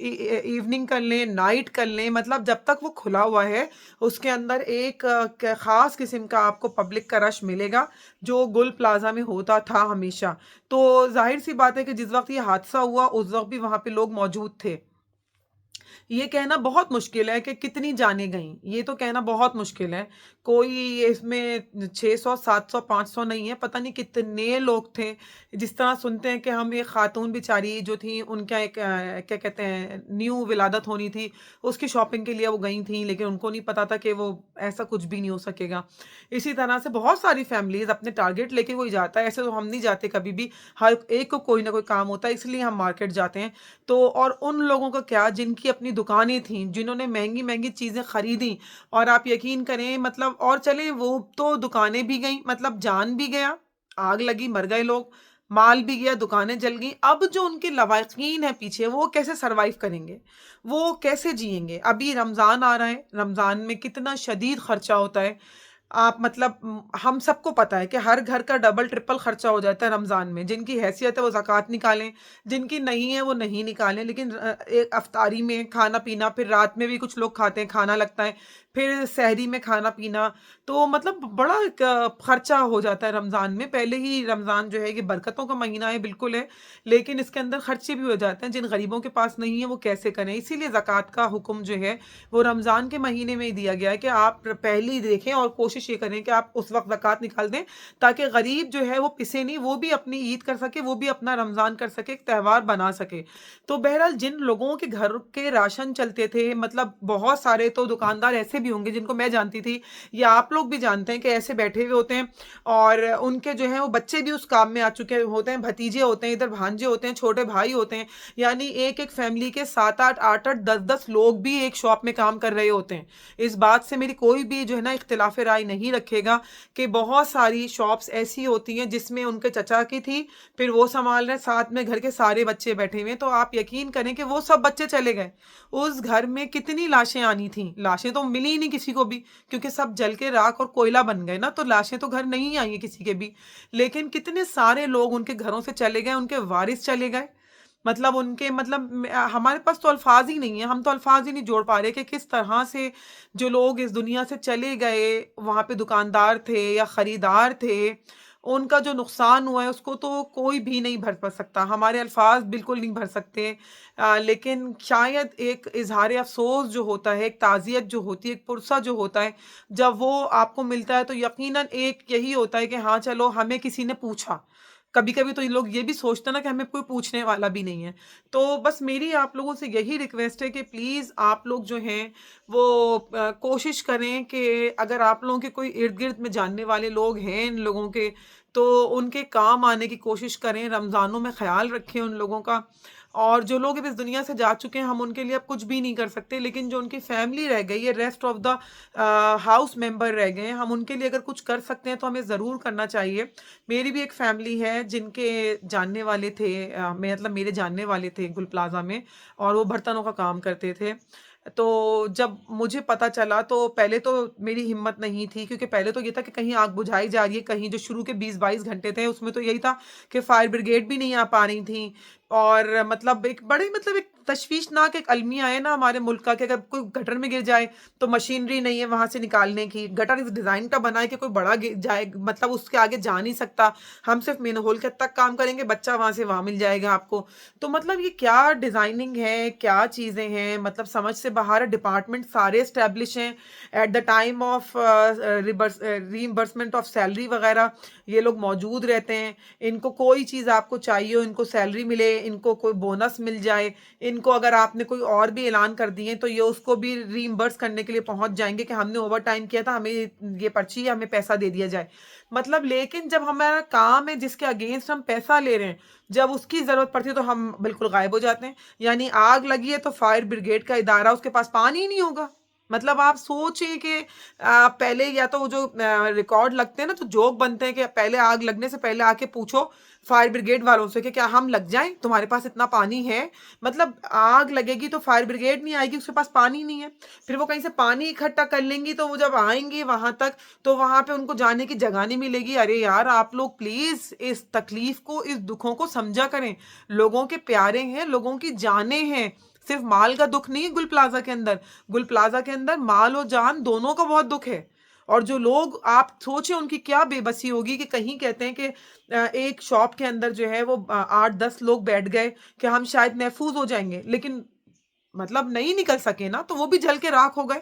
Evening کر لیں، night کر لیں، مطلب جب تک وہ کھلا ہوا ہے اس کے اندر ایک خاص قسم کا آپ کو پبلک کا رش ملے گا جو گل پلازا میں ہوتا تھا ہمیشہ۔ تو ظاہر سی بات ہے کہ جس وقت یہ حادثہ ہوا اس وقت بھی وہاں پہ لوگ موجود تھے۔ یہ کہنا بہت مشکل ہے کہ کتنی جانیں گئیں، یہ تو کہنا بہت مشکل ہے۔ کوئی اس میں 600 700 500 نہیں ہے، پتہ نہیں کتنے لوگ تھے۔ جس طرح سنتے ہیں کہ ہم ایک خاتون بیچاری جو تھیں، ان کا ایک کیا کہتے ہیں نیو ولادت ہونی تھی، اس کی شاپنگ کے لیے وہ گئی تھیں، لیکن ان کو نہیں پتا تھا کہ وہ ایسا کچھ بھی نہیں ہو سکے گا۔ اسی طرح سے بہت ساری فیملیز اپنے ٹارگٹ لے کے کوئی جاتا ہے، ایسے تو ہم نہیں جاتے کبھی بھی، ہر ایک کو کوئی نہ کوئی کام ہوتا ہے، اس لیے ہم مارکیٹ جاتے ہیں۔ تو اور ان لوگوں کا کیا جن کی اپنی دکانیں تھیں، جنہوں نے مہنگی مہنگی چیزیں خریدیں، اور آپ یقین کریں مطلب، اور چلیں وہ تو دکانیں بھی گئیں، مطلب جان بھی گیا، آگ لگی مر گئے لوگ، مال بھی گیا، دکانیں جل گئیں۔ اب جو ان کے لواحقین ہیں پیچھے، وہ کیسے سروائیو کریں گے، وہ کیسے جئیں گے؟ ابھی رمضان آ رہا ہے، رمضان میں کتنا شدید خرچہ ہوتا ہے۔ آپ مطلب ہم سب کو پتہ ہے کہ ہر گھر کا ڈبل ٹرپل خرچہ ہو جاتا ہے رمضان میں۔ جن کی حیثیت ہے وہ زکوٰۃ نکالیں، جن کی نہیں ہے وہ نہیں نکالیں، لیکن ایک افطاری میں کھانا پینا، پھر رات میں بھی کچھ لوگ کھاتے ہیں، کھانا لگتا ہے، پھر سحری میں کھانا پینا، تو مطلب بڑا ایک خرچہ ہو جاتا ہے رمضان میں۔ پہلے ہی رمضان جو ہے یہ برکتوں کا مہینہ ہے، بالکل ہے، لیکن اس کے اندر خرچے بھی ہو جاتے ہیں۔ جن غریبوں کے پاس نہیں ہے وہ کیسے کریں؟ اسی لیے زکوٰۃ کا حکم جو ہے وہ رمضان کے مہینے میں ہی دیا گیا ہے کہ آپ پہلے ہی دیکھیں اور کوشش یہ کریں کہ آپ اس وقت زکوٰۃ نکال دیں، تاکہ غریب جو ہے وہ پسے نہیں، وہ بھی اپنی عید کر سکے، وہ بھی اپنا رمضان کر سکے، ایک تہوار بنا سکے۔ تو بہرحال جن لوگوں کے گھر کے راشن چلتے تھے، مطلب بہت سارے تو دکاندار ایسے بھی ہوں گے جن کو میں جانتی تھی یا آپ لوگ بھی جانتے ہیں کہ ایسے بیٹھے ہوئے ہوتے ہیں، اور ان کے جو ہیں وہ بچے بھی اس کام میں آ چکے ہوتے ہیں، بھتیجے ہوتے ہیں، ادھر بھانجے ہوتے ہیں، چھوٹے بھائی ہوتے ہیں، یعنی ایک ایک فیملی کے 7 8 8 8 10 10 لوگ بھی ایک شاپ میں کام کر رہے ہوتے ہیں۔ اس بات سے میری کوئی بھی جو ہے نا اختلاف رائے نہیں رکھے گا کہ بہت ساری شاپس ایسی ہوتی ہیں جس میں ان کے چچا کی تھی، پھر وہ سنبھال رہے ہیں، ساتھ میں گھر کے سارے بچے بیٹھے ہوئے ہیں، تو آپ یقین کریں کہ وہ سب بچے چلے گئے۔ اس گھر میں کتنی لاشیں آنی تھیں، لاشیں تو ملی ہی نہیں کسی کو بھی، کیونکہ سب جل کے راکھ اور کوئلہ بن گئے نا، تو لاشیں تو گھر نہیں آئی ہیں کسی کے بھی، لیکن کتنے سارے لوگ ان کے گھروں سے چلے گئے، ان کے وارث چلے گئے۔ مطلب ان کے مطلب ہمارے پاس تو الفاظ ہی نہیں ہیں، ہم تو الفاظ ہی نہیں جوڑ پا رہے کہ کس طرح سے جو لوگ اس دنیا سے چلے گئے، وہاں پہ دکاندار تھے یا خریدار تھے، ان کا جو نقصان ہوا ہے اس کو تو کوئی بھی نہیں بھر سکتا، ہمارے الفاظ بالکل نہیں بھر سکتے۔ لیکن شاید ایک اظہار افسوس جو ہوتا ہے، ایک تعزیت جو ہوتی ہے، ایک پرسہ جو ہوتا ہے، جب وہ آپ کو ملتا ہے تو یقیناً ایک یہی ہوتا ہے کہ ہاں چلو ہمیں کسی نے پوچھا۔ کبھی کبھی تو یہ لوگ یہ بھی سوچتے ہیں نا کہ ہمیں کوئی پوچھنے والا بھی نہیں ہے۔ تو بس میری آپ لوگوں سے یہی ریکویسٹ ہے کہ پلیز آپ لوگ جو ہیں وہ کوشش کریں کہ اگر آپ لوگوں کے کوئی ارد گرد میں جاننے والے لوگ ہیں ان لوگوں کے، تو ان کے کام آنے کی کوشش کریں، رمضانوں میں خیال رکھیں ان لوگوں کا۔ اور جو لوگ اب اس دنیا سے جا چکے ہیں ہم ان کے لیے اب کچھ بھی نہیں کر سکتے، لیکن جو ان کی فیملی رہ گئی ہے، ریسٹ آف دا ہاؤس ممبر رہ گئے ہیں، ہم ان کے لیے اگر کچھ کر سکتے ہیں تو ہمیں ضرور کرنا چاہیے۔ میری بھی ایک فیملی ہے جن کے جاننے والے تھے، مطلب میرے جاننے والے تھے گل پلازا میں، اور وہ برتنوں کا کام کرتے تھے۔ تو جب مجھے پتا چلا تو پہلے تو میری ہمت نہیں تھی، کیونکہ پہلے تو یہ تھا کہ کہیں آگ بجھائی جا رہی ہے، کہیں جو شروع کے 20 22 گھنٹے تھے اس میں تو یہی تھا کہ فائر بریگیڈ بھی نہیں آ پا رہی تھیں، اور مطلب ایک بڑے مطلب ایک تشویشناک ایک المیہ ہے نا ہمارے ملک کا کہ اگر کوئی گٹر میں گر جائے تو مشینری نہیں ہے وہاں سے نکالنے کی، گٹر اس ڈیزائن کا بنا ہے کہ کوئی بڑا گر جائے مطلب اس کے آگے جا نہیں سکتا، ہم صرف مین ہول کے تک کام کریں گے، بچہ وہاں سے وہاں مل جائے گا آپ کو۔ تو مطلب یہ کیا ڈیزائننگ ہے، کیا چیزیں ہیں، مطلب سمجھ سے باہر ہے۔ ڈپارٹمنٹ سارے اسٹیبلش ہیں at the time of reimbursement of salary وغیرہ، یہ لوگ موجود رہتے ہیں، ان کو کوئی چیز آپ کو چاہیے ہو، ان کو سیلری ملے، ان کو کوئی بونس مل جائے، ان کو اگر آپ نے کوئی اور بھی اعلان کر دیے تو یہ اس کو بھی ریمبرس کرنے کے لیے پہنچ جائیں گے کہ ہم نے اوور ٹائم کیا تھا، ہمیں یہ پرچی ہے، ہمیں پیسہ دے دیا جائے۔ مطلب لیکن جب ہمارا کام ہے جس کے اگینسٹ ہم پیسہ لے رہے ہیں، جب اس کی ضرورت پڑتی ہے تو ہم بالکل غائب ہو جاتے ہیں۔ یعنی آگ لگی ہے تو فائر بریگیڈ کا ادارہ، اس کے پاس پانی ہی نہیں ہوگا، مطلب آپ سوچیں کہ پہلے یا تو وہ جو ریکارڈ لگتے ہیں نا تو جوک بنتے ہیں کہ پہلے آگ لگنے سے پہلے آ کے پوچھو فائر بریگیڈ والوں سے کہ کیا ہم لگ جائیں، تمہارے پاس اتنا پانی ہے؟ مطلب آگ لگے گی تو فائر بریگیڈ نہیں آئے گی، اس کے پاس پانی نہیں ہے، پھر وہ کہیں سے پانی اکٹھا کر لیں گی، تو وہ جب آئیں گی وہاں تک تو وہاں پہ ان کو جانے کی جگہ نہیں ملے گی۔ ارے یار آپ لوگ پلیز اس تکلیف کو، اس دکھوں کو سمجھا کریں، لوگوں کے پیارے ہیں، لوگوں کی جانیں ہیں، صرف مال کا دکھ نہیں ہے گل پلازا کے اندر، گل پلازا کے اندر مال و جان دونوں کا بہت دکھ ہے۔ اور جو لوگ آپ سوچیں ان کی کیا بے بسی ہوگی کہ کہیں کہتے ہیں کہ ایک شاپ کے اندر جو ہے وہ 8-10 لوگ بیٹھ گئے کہ ہم شاید محفوظ ہو جائیں گے، لیکن مطلب نہیں نکل سکے نا، تو وہ بھی جل کے راکھ ہو گئے۔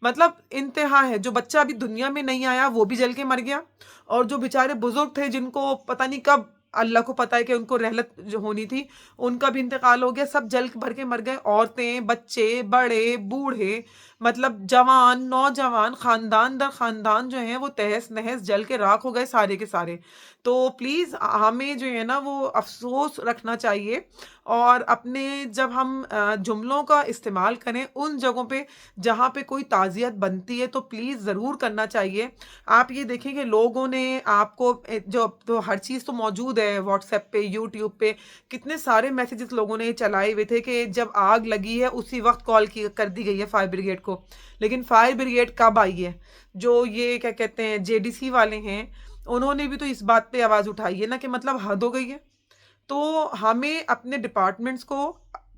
مطلب انتہا ہے، جو بچہ ابھی دنیا میں نہیں آیا وہ بھی جل کے مر گیا، اور جو بیچارے بزرگ تھے جن کو پتہ نہیں کب، اللہ کو پتہ ہے کہ ان کو رحلت جو ہونی تھی، ان کا بھی انتقال ہو گیا، سب جل بھر کے مر گئے، عورتیں، بچے، بڑے، بوڑھے، مطلب جوان، نوجوان، خاندان در خاندان جو ہیں وہ تہس نہس جل کے راکھ ہو گئے سارے کے سارے۔ تو پلیز ہمیں جو ہے نا وہ افسوس رکھنا چاہیے، اور اپنے جب ہم جملوں کا استعمال کریں ان جگہوں پہ جہاں پہ کوئی تعزیت بنتی ہے تو پلیز ضرور کرنا چاہیے۔ آپ یہ دیکھیں کہ لوگوں نے آپ کو جو تو ہر چیز تو موجود ہے واٹس ایپ پہ، یوٹیوب پہ کتنے سارے میسیجز لوگوں نے چلائے ہوئے تھے کہ جب آگ لگی ہے اسی وقت کال کر دی گئی ہے فائر بریگیڈ کو، لیکن فائر بریگیڈ کب آئی ہے؟ جو یہ کیا کہتے ہیں JDC والے ہیں، انہوں نے بھی تو اس بات پہ آواز اٹھائی ہے نا کہ مطلب حد ہو گئی ہے۔ تو ہمیں اپنے ڈپارٹمنٹس کو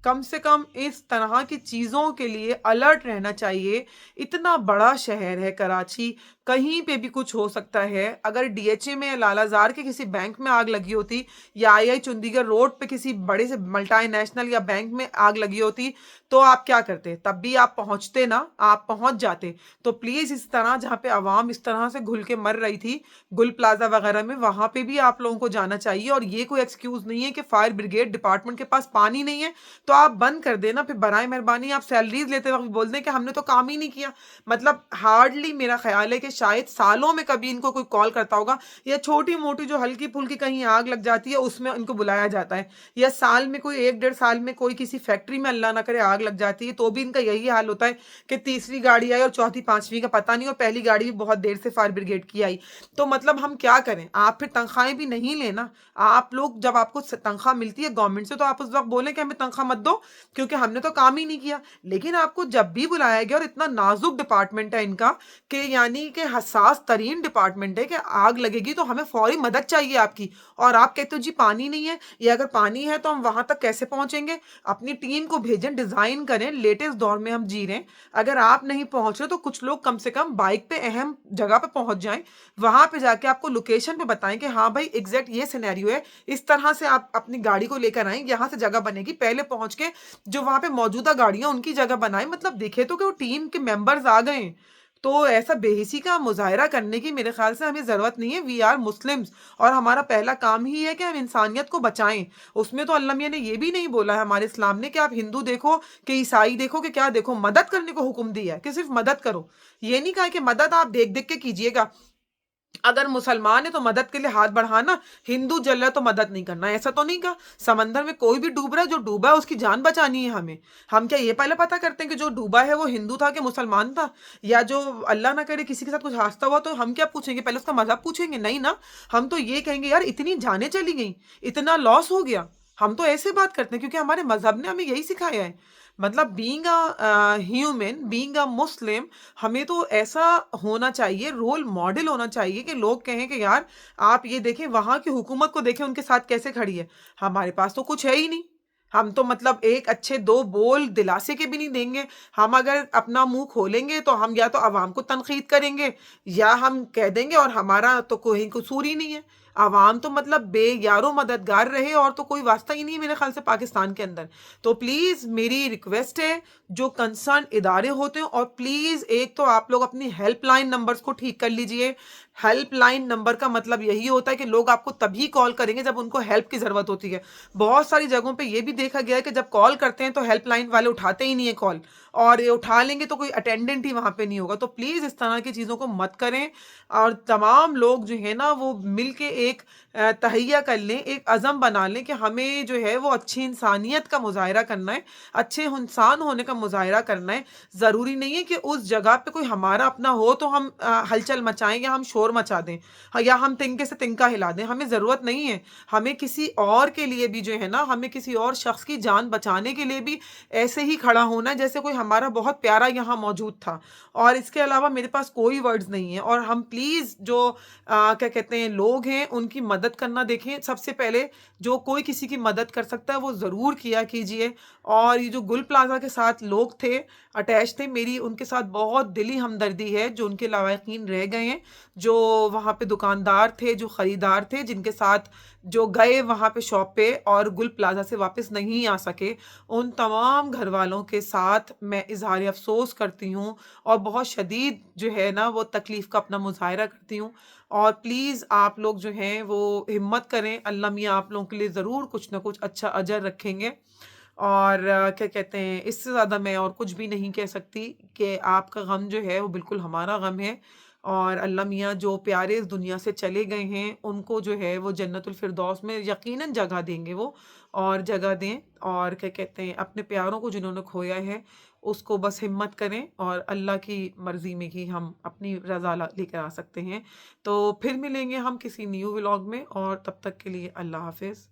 کم سے کم اس طرح کی چیزوں کے لیے الرٹ رہنا چاہیے۔ اتنا بڑا شہر ہے کراچی، کہیں پہ بھی کچھ ہو سکتا ہے۔ اگر DHA میں لال آزار کے کسی بینک میں آگ لگی ہوتی، یا آئی چندی گڑھ روڈ پہ کسی بڑے سے ملٹی نیشنل یا بینک میں آگ لگی ہوتی تو آپ کیا کرتے؟ تب بھی آپ پہنچتے نا، آپ پہنچ جاتے۔ تو پلیز اس طرح جہاں پہ عوام اس طرح سے گھل کے مر رہی تھی گل پلازا وغیرہ میں، وہاں پہ بھی آپ لوگوں کو جانا چاہیے۔ اور یہ کوئی ایکسکیوز نہیں ہے کہ فائر بریگیڈ ڈپارٹمنٹ کے پاس پانی نہیں ہے تو آپ بند کر دینا، پھر برائے مہربانی آپ سیلریز لیتے وقت بول دیں کہ ہم نے تو کام ہی نہیں کیا۔ مطلب ہارڈلی میرا خیال ہے کہ شاید سالوں میں کبھی ان کو کوئی کال کرتا ہوگا، یا چھوٹی موٹی جو ہلکی پھلکی کہیں آگ لگ جاتی ہے اس میں ان کو بلایا جاتا ہے، یا سال میں کوئی 1-1.5 سال میں کوئی کسی فیکٹری میں اللہ نہ کرے آگ لگ جاتی ہے تو بھی ان کا یہی حال ہوتا ہے کہ تیسری گاڑی آئی اور چوتھی پانچویں کا پتہ نہیں، اور پہلی گاڑی بھی بہت دیر سے فائر بریگیڈ کی آئی۔ تو مطلب ہم کیا کریں؟ آپ پھر تنخواہیں بھی نہیں لینا۔ آپ لوگ جب آپ کو تنخواہ ملتی ہے گورنمنٹ سے تو آپ اس وقت بولیں کہ ہمیں تنخواہ مت دو کیونکہ ہم نے تو کام ہی نہیں کیا، لیکن آپ کو جب بھی بلایا گیا، اور اتنا نازک ڈپارٹمنٹ ہے ان کا کہ یعنی کہ حساس ترین ڈپارٹمنٹ ہے کہ آگ لگے گی تو ہمیں فوری مدد چاہیے آپ کی، اور آپ کہتے ہو جی پانی نہیں ہے، یا اگر پانی ہے تو ہم وہاں تک کیسے پہنچیں گے؟ اپنی ٹیم کو بھیجیں، ڈیزائن کریں، لیٹسٹ دور میں ہم جی رہے ہیں، اگر آپ نہیں پہنچ رہے تو کچھ لوگ کم سے کم بائک پہ اہم جگہ پہ پہنچ جائیں، وہاں پہ جا کے آپ کو لوکیشن پہ بتائیں کہ ہاں بھائی ایگزیکٹ یہ سینیریو ہے، اس طرح سے آپ اپنی گاڑی کو لے کر آئیں، یہاں سے جگہ بنے گی، پہلے پہنچ کے جو وہاں پہ موجودہ گاڑیاں ان کی جگہ بنائیں۔ مطلب دیکھے تو کہ وہ ٹیم کے ممبرز آ گئے ہیں، تو ایسا بے حسی کا مظاہرہ کرنے کی میرے خیال سے ہمیں ضرورت نہیں ہے۔ وی آر مسلمز، اور ہمارا پہلا کام ہی ہے کہ ہم انسانیت کو بچائیں۔ اس میں تو اللہ میاں نے یہ بھی نہیں بولا ہے ہمارے اسلام نے کہ آپ ہندو دیکھو کہ عیسائی دیکھو کہ کیا دیکھو، مدد کرنے کو حکم دیا ہے کہ صرف مدد کرو۔ یہ نہیں کہا کہ مدد آپ دیکھ دیکھ کے کیجئے گا، اگر مسلمان ہے تو مدد کے لیے ہاتھ بڑھانا، ہندو جل رہا ہے تو مدد نہیں کرنا، ایسا تو نہیں کہا۔ سمندر میں کوئی بھی ڈوب رہا ہے، جو ڈوبا ہے اس کی جان بچانی ہے ہمیں۔ ہم کیا یہ پہلے پتہ کرتے ہیں کہ جو ڈوبا ہے وہ ہندو تھا کہ مسلمان تھا، یا جو اللہ نہ کرے کسی کے ساتھ کچھ حادثہ ہوا تو ہم کیا پوچھیں گے؟ پہلے اس کا مذہب پوچھیں گے؟ نہیں نا، ہم تو یہ کہیں گے یار اتنی جانیں چلی گئیں، اتنا لاس ہو گیا، ہم تو ایسے بات کرتے ہیں کیونکہ ہمارے مذہب نے ہمیں یہی سکھایا ہے۔ مطلب being a human, being a Muslim, ہمیں تو ایسا ہونا چاہیے، رول ماڈل ہونا چاہیے کہ لوگ کہیں کہ یار آپ یہ دیکھیں وہاں کی حکومت کو دیکھیں ان کے ساتھ کیسے کھڑی ہے، ہمارے پاس تو کچھ ہے ہی نہیں۔ ہم تو مطلب ایک اچھے 2 بول دلاسے کے بھی نہیں دیں گے۔ ہم اگر اپنا منہ کھولیں گے تو ہم یا تو عوام کو تنقید کریں گے، یا ہم کہہ دیں گے اور ہمارا تو کوئی قصور ہی نہیں ہے۔ عوام تو مطلب بے یارو مددگار رہے، اور تو کوئی واسطہ ہی نہیں ہے میرے خیال سے پاکستان کے اندر۔ تو پلیز میری ریکویسٹ ہے، جو کنسرن ادارے ہوتے ہیں، اور پلیز ایک تو آپ لوگ اپنی ہیلپ لائن نمبرز کو ٹھیک کر لیجئے۔ ہیلپ لائن نمبر کا مطلب یہی ہوتا ہے کہ لوگ آپ کو تبھی کال کریں گے جب ان کو ہیلپ کی ضرورت ہوتی ہے۔ بہت ساری جگہوں پہ یہ بھی دیکھا گیا ہے کہ جب کال کرتے ہیں تو ہیلپ لائن والے اٹھاتے ہی نہیں ہیں کال، اور یہ اٹھا لیں گے تو کوئی اٹینڈنٹ ہی وہاں پہ نہیں ہوگا. تو پلیز اس طرح کی چیزوں کو مت کریں, اور تمام لوگ جو ہے نا وہ مل کے ایک تہیہ کر لیں, ایک عزم بنا لیں کہ ہمیں جو ہے وہ اچھی انسانیت کا مظاہرہ کرنا ہے, اچھے انسان ہونے کا مظاہرہ کرنا ہے. ضروری نہیں ہے کہ اس جگہ پہ کوئی ہمارا اپنا ہو تو ہم ہلچل مچائیں یا ہم شور مچا دیں یا ہم تنکے سے تنکا ہلا دیں. ہمیں ضرورت نہیں ہے. ہمیں کسی اور کے لیے بھی جو ہے نا, ہمیں کسی اور شخص کی جان بچانے کے لیے بھی ایسے ہی کھڑا ہونا ہے جیسے کوئی ہمارا بہت پیارا یہاں موجود تھا. اور اس کے علاوہ میرے پاس کوئی ورڈز نہیں ہے. اور ہم پلیز جو کیا کہتے ہیں لوگ ہیں ان کی مدد کرنا دیکھیں. سب سے پہلے جو کوئی کسی کی مدد کر سکتا ہے وہ ضرور کیا کیجئے. اور یہ جو گل پلازا کے ساتھ لوگ تھے, اٹیچ تھے, میری ان کے ساتھ بہت دلی ہمدردی ہے جو ان کے لواحقین رہ گئے ہیں, جو وہاں پہ دکاندار تھے, جو خریدار تھے, جن کے ساتھ جو گئے وہاں پہ شاپ پہ اور گل پلازا سے واپس نہیں آ سکے. ان تمام گھر والوں کے ساتھ میں اظہار افسوس کرتی ہوں اور بہت شدید جو ہے نا وہ تکلیف کا اپنا مظاہرہ کرتی ہوں. اور پلیز آپ لوگ جو ہیں وہ ہمت کریں, اللہ میاں آپ لوگوں کے لیے ضرور کچھ نہ کچھ اچھا اجر رکھیں گے. اور کیا کہتے ہیں اس سے زیادہ میں اور کچھ بھی نہیں کہہ سکتی کہ آپ کا غم جو ہے وہ بالکل ہمارا غم ہے. اور اللہ میاں جو پیارے اس دنیا سے چلے گئے ہیں ان کو جو ہے وہ جنت الفردوس میں یقیناً جگہ دیں گے وہ, اور جگہ دیں. اور کیا کہتے ہیں اپنے پیاروں کو جنہوں نے کھویا ہے اس کو بس ہمت کریں, اور اللہ کی مرضی میں ہی ہم اپنی رضا لے کر آ سکتے ہیں. تو پھر ملیں گے ہم کسی نیو ولاگ میں, اور تب تک کے لیے اللہ حافظ.